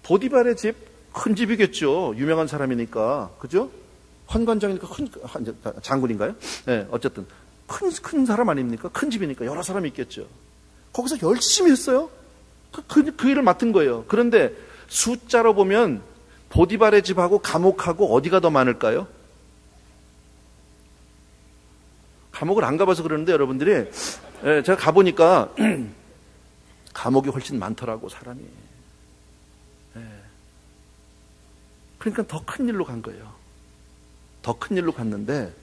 보디발의 집, 큰 집이겠죠. 유명한 사람이니까. 그죠? 환관장이니까 장군인가요? 네, 어쨌든. 큰 사람 아닙니까? 큰 집이니까 여러 사람이 있겠죠. 거기서 열심히 했어요. 그 일을 맡은 거예요. 그런데 숫자로 보면 보디발의 집하고 감옥하고 어디가 더 많을까요? 감옥을 안 가봐서 그러는데 여러분들이, 제가 가보니까 감옥이 훨씬 많더라고, 사람이. 그러니까 더 큰 일로 간 거예요. 더 큰 일로 갔는데,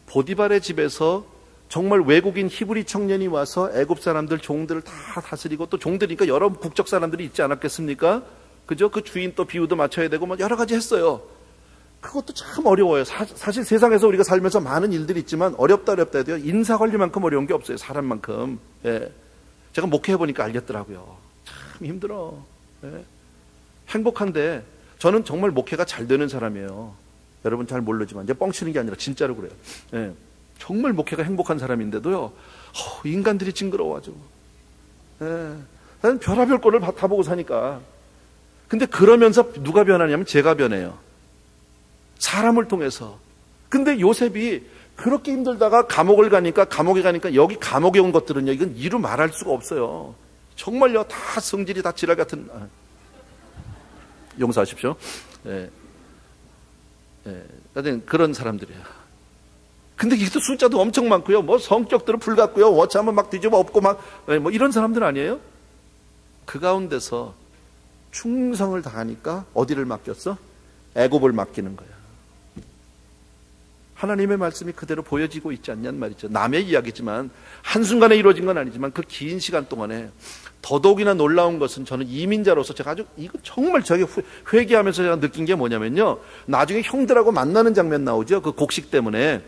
보디발의 집에서 정말 외국인 히브리 청년이 와서 애굽 사람들, 종들을 다 다스리고, 또 종들이니까 여러 국적 사람들이 있지 않았겠습니까? 그죠? 그 주인 또 비유도 맞춰야 되고, 뭐 여러 가지 했어요. 그것도 참 어려워요. 사실 세상에서 우리가 살면서 많은 일들이 있지만 어렵다 해도요, 인사 관리만큼 어려운 게 없어요. 사람만큼. 예. 제가 목회해보니까 알겠더라고요. 참 힘들어. 예. 행복한데, 저는 정말 목회가 잘 되는 사람이에요. 여러분 잘 모르지만, 이제 뻥치는 게 아니라 진짜로 그래요. 예. 정말 목회가 행복한 사람인데도요, 인간들이 징그러워가지고. 예. 나는 별하별 꼴을 다 보고 사니까. 근데 그러면서 누가 변하냐면 제가 변해요. 사람을 통해서. 근데 요셉이 그렇게 힘들다가 감옥에 가니까 여기 감옥에 온 것들은요, 이건 이루 말할 수가 없어요. 정말요, 다 성질이 다 지랄 같은. 용서하십시오. 예. 그런 사람들이에요. 근데 이것도 숫자도 엄청 많고요. 뭐 성격들은 불같고요. 어쩌면 막 뒤집어 엎고 막, 뭐 이런 사람들 아니에요? 그 가운데서 충성을 다하니까 어디를 맡겼어? 애굽을 맡기는 거야. 하나님의 말씀이 그대로 보여지고 있지 않냔 말이죠. 남의 이야기지만 한순간에 이루어진 건 아니지만 그 긴 시간 동안에 더더욱이나 놀라운 것은 저는 이민자로서 제가 아주 이거 정말 저게 회개하면서 제가 느낀 게 뭐냐면요. 나중에 형들하고 만나는 장면 나오죠. 그 곡식 때문에.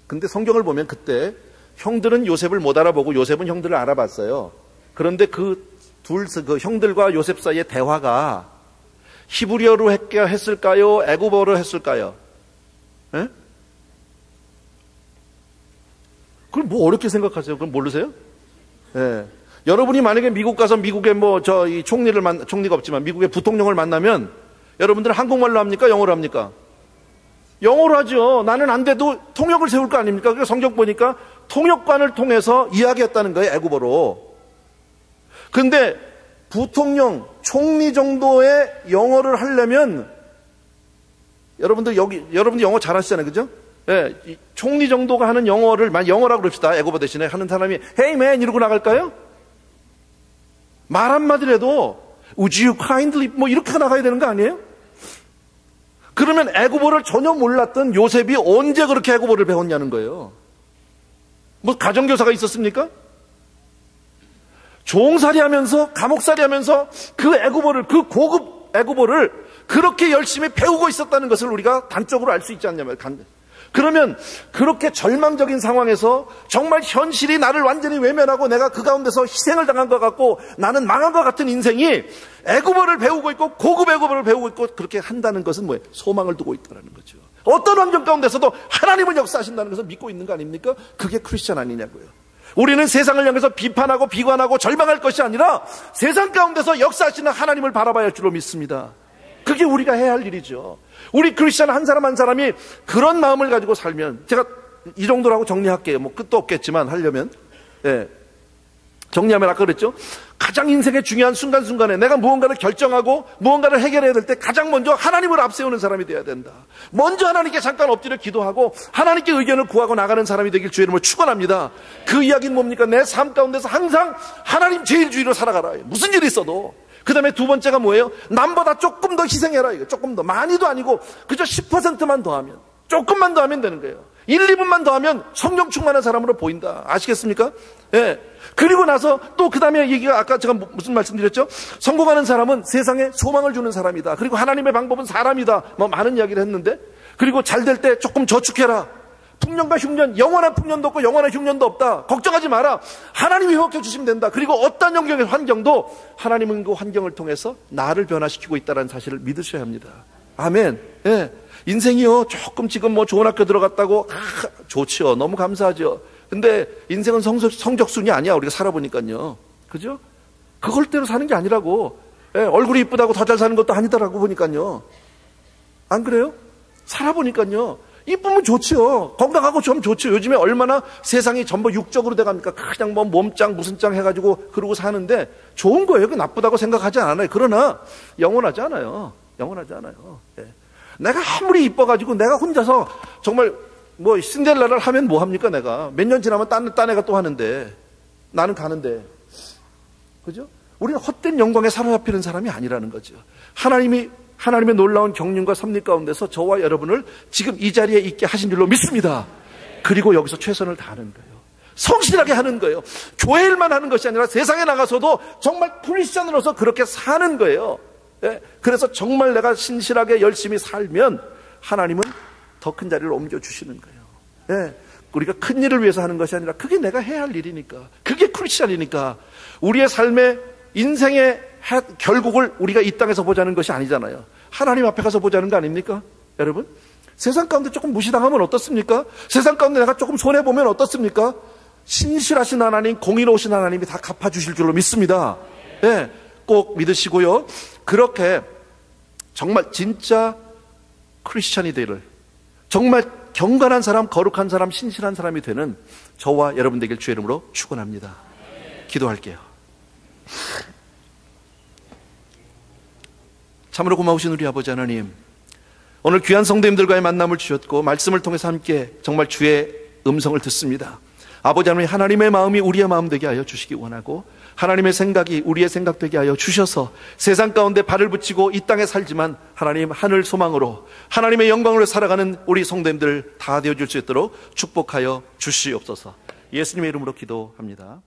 근데 성경을 보면 그때 형들은 요셉을 못 알아보고 요셉은 형들을 알아봤어요. 그런데 그 형들과 요셉 사이의 대화가 히브리어로 했을까요? 애굽어로 했을까요? 예? 그걸 뭐 어렵게 생각하세요? 그럼 모르세요? 예. 여러분이 만약에 미국 가서 미국의 이 총리가 없지만 미국의 부통령을 만나면 여러분들은 한국말로 합니까? 영어로 합니까? 영어로 하죠. 나는 안 돼도 통역을 세울 거 아닙니까? 그러니까 성경 보니까 통역관을 통해서 이야기했다는 거예요. 애굽어로. 근데 부통령, 총리 정도의 영어를 하려면 여러분들 영어 잘하시잖아요. 그죠? 예, 총리 정도가 하는 영어를 영어라고 그럽시다. 애굽어 대신에 하는 사람이 Hey man 이러고 나갈까요? 말 한마디를 해도 Would you kindly 뭐 이렇게 나가야 되는 거 아니에요? 그러면 애굽어를 전혀 몰랐던 요셉이 언제 그렇게 애굽어를 배웠냐는 거예요. 뭐 가정교사가 있었습니까? 종살이 하면서 감옥살이 하면서 그 애굽어를, 그 고급 애굽어를 그렇게 열심히 배우고 있었다는 것을 우리가 단적으로 알 수 있지 않냐면, 그러면 그렇게 절망적인 상황에서 정말 현실이 나를 완전히 외면하고 내가 그 가운데서 희생을 당한 것 같고 나는 망한 것 같은 인생이 애굽어를 배우고 있고 고급 애굽어를 배우고 있고 그렇게 한다는 것은 뭐예요? 소망을 두고 있다는 거죠. 어떤 환경 가운데서도 하나님은 역사하신다는 것을 믿고 있는 거 아닙니까? 그게 크리스천 아니냐고요. 우리는 세상을 향해서 비판하고 비관하고 절망할 것이 아니라 세상 가운데서 역사하시는 하나님을 바라봐야 할 줄로 믿습니다. 그게 우리가 해야 할 일이죠. 우리 크리스천 한 사람 한 사람이 그런 마음을 가지고 살면, 제가 이 정도라고 정리할게요. 뭐 끝도 없겠지만 하려면, 예. 정리하면 아까 그랬죠. 가장 인생의 중요한 순간순간에 내가 무언가를 결정하고 무언가를 해결해야 될 때 가장 먼저 하나님을 앞세우는 사람이 되어야 된다. 먼저 하나님께 잠깐 엎드려 기도하고 하나님께 의견을 구하고 나가는 사람이 되길 주의 이름으로 축원합니다. 그 이야기는 뭡니까? 내 삶 가운데서 항상 하나님 제일주의로 살아가라. 무슨 일이 있어도. 그 다음에 두 번째가 뭐예요? 남보다 조금 더 희생해라. 이거 조금 더. 많이도 아니고 그저 10%만 더하면, 조금만 더하면 되는 거예요. 1, 2분만 더하면 성령 충만한 사람으로 보인다. 아시겠습니까? 예. 그리고 나서 또 그 다음에 얘기가 아까 제가 무슨 말씀드렸죠? 성공하는 사람은 세상에 소망을 주는 사람이다. 그리고 하나님의 방법은 사람이다. 뭐 많은 이야기를 했는데, 그리고 잘 될 때 조금 저축해라. 풍년과 흉년, 영원한 풍년도 없고 영원한 흉년도 없다. 걱정하지 마라. 하나님이 회복해 주시면 된다. 그리고 어떤 환경도 하나님은 그 환경을 통해서 나를 변화시키고 있다는 사실을 믿으셔야 합니다. 아멘. 예. 인생이요, 조금 지금 뭐 좋은 학교 들어갔다고, 좋죠. 너무 감사하죠. 근데 인생은 성적순이 아니야. 우리가 살아보니까요. 그죠? 그걸대로 사는 게 아니라고. 예, 얼굴이 이쁘다고 더 잘 사는 것도 아니더라고 보니까요. 안 그래요? 살아보니까요. 이쁘면 좋지요. 건강하고 좀 좋죠. 요즘에 얼마나 세상이 전부 육적으로 돼갑니까? 그냥 뭐 몸짱 무슨 짱 해가지고 그러고 사는데 좋은 거예요. 그 나쁘다고 생각하지 않아요. 그러나 영원하지 않아요. 영원하지 않아요. 예. 내가 아무리 이뻐가지고 내가 혼자서 정말 뭐 신데렐라를 하면 뭐 합니까? 내가 몇 년 지나면 딴 애가 또 하는데 나는 가는데, 그죠? 우리는 헛된 영광에 사로잡히는 사람이 아니라는 거죠. 하나님의 놀라운 경륜과 섭리 가운데서 저와 여러분을 지금 이 자리에 있게 하신 줄로 믿습니다. 그리고 여기서 최선을 다하는 거예요. 성실하게 하는 거예요. 교회 일만 하는 것이 아니라 세상에 나가서도 정말 크리스천으로서 그렇게 사는 거예요. 예? 그래서 정말 내가 신실하게 열심히 살면 하나님은 더 큰 자리를 옮겨주시는 거예요. 예? 우리가 큰 일을 위해서 하는 것이 아니라 그게 내가 해야 할 일이니까, 그게 크리스천이니까. 우리의 삶의 인생의 결국을 우리가 이 땅에서 보자는 것이 아니잖아요. 하나님 앞에 가서 보자는 거 아닙니까? 여러분, 세상 가운데 조금 무시당하면 어떻습니까? 세상 가운데 내가 조금 손해보면 어떻습니까? 신실하신 하나님, 공의로우신 하나님이 다 갚아주실 줄로 믿습니다. 네, 꼭 믿으시고요. 그렇게 정말 진짜 크리스천이 되기를, 정말 경건한 사람, 거룩한 사람, 신실한 사람이 되는 저와 여러분 되길 주의 이름으로 축원합니다. 기도할게요. 참으로 고마우신 우리 아버지 하나님, 오늘 귀한 성도님들과의 만남을 주셨고 말씀을 통해서 함께 정말 주의 음성을 듣습니다. 아버지 하나님, 하나님의 마음이 우리의 마음 되게 하여 주시기 원하고 하나님의 생각이 우리의 생각 되게 하여 주셔서 세상 가운데 발을 붙이고 이 땅에 살지만 하나님 하늘 소망으로 하나님의 영광으로 살아가는 우리 성도님들 다 되어줄 수 있도록 축복하여 주시옵소서. 예수님의 이름으로 기도합니다.